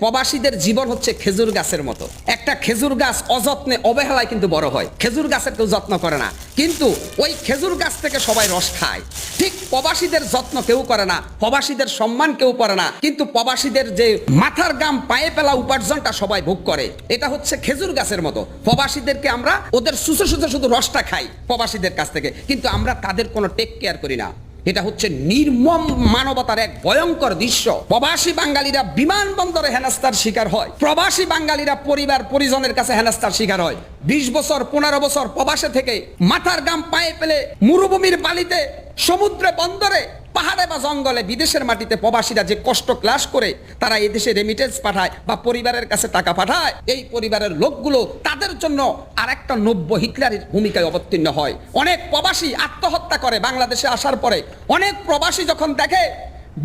প্রবাসীদের জীবন হচ্ছে খেজুর গাছের মতো। একটা খেজুর গাছ অযত্নে অবহেলায় কিন্তু বড় হয়। খেজুর গাছের কেউ যত্ন করে না, কিন্তু ওই খেজুর গাছ থেকে সবাই রস খায়। ঠিক প্রবাসীদের যত্ন কেউ করে না, প্রবাসীদের সম্মান কেউ করে না, কিন্তু প্রবাসীদের যে মাথার গাম পায়ে ফেলা উপার্জনটা সবাই ভোগ করে। এটা হচ্ছে খেজুর গাছের মতো। প্রবাসীদেরকে আমরা ওদের সুসে সুসে শুধু রসটা খাই প্রবাসীদের কাছ থেকে, কিন্তু আমরা তাদের কোনো টেক কেয়ার করি না। এটা হচ্ছে নির্মম মানবতার এক ভয়ঙ্কর দৃশ্য। প্রবাসী বাঙালিরা বিমানবন্দরে হেনস্থার শিকার হয়, প্রবাসী বাঙালিরা পরিবার পরিজনের কাছে হেনস্থার শিকার হয়। 20 বছর 15 বছর প্রবাসে থেকে মাথার গাম পায়ে ফেলে মরুভূমির বালিতে, সমুদ্রে, বন্দরে, পাহাড়ে বা জঙ্গলে, বিদেশের মাটিতে প্রবাসীরা যে কষ্ট ক্লাস করে তারা এদেশে রেমিটেন্স পাঠায় বা পরিবারের কাছে টাকা পাঠায়, এই পরিবারের লোকগুলো তাদের জন্য আর একটা নব্য হিটলারের ভূমিকায় অবতীর্ণ হয়। অনেক প্রবাসী আত্মহত্যা করে বাংলাদেশে আসার পরে। অনেক প্রবাসী যখন দেখে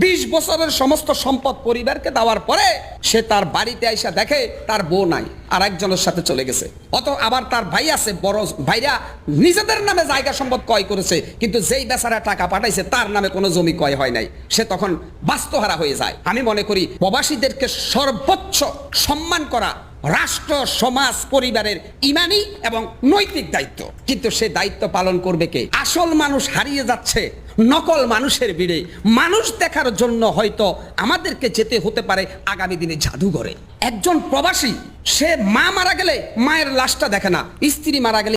20 বছরের সমস্ত সম্পদ পরিবারকে দেওয়ার পরে সে তার বাড়িতে আইসা দেখে তার বউ নাই, আর একজনের সাথে চলে গেছে। আবার তার ভাই আছে, বড় ভাইরা নিজেদের নামে জায়গা সম্পদ ক্রয় করেছে, কিন্তু যেই বেচারা টাকা পাঠাইছে তার নামে কোনো জমি ক্রয় হয় নাই। সে তখন বাস্তুহারা হয়ে যায়। আমি মনে করি প্রবাসীদেরকে সর্বোচ্চ সম্মান করা রাষ্ট্র, সমাজ, পরিবারের ইমানি এবং নৈতিক দায়িত্ব। কিন্তু সে দায়িত্ব পালন করবে কে? আসল মানুষ হারিয়ে যাচ্ছে নকল মানুষের ভিড়ে। মানুষ দেখার জন্য হয়তো আমাদেরকে যেতে হতে পারে আগামী দিনে জাদুঘরে। একজন প্রবাসী সে মা মারা গেলে মায়ের লাশটা দেখে না, স্ত্রী মারা গেলে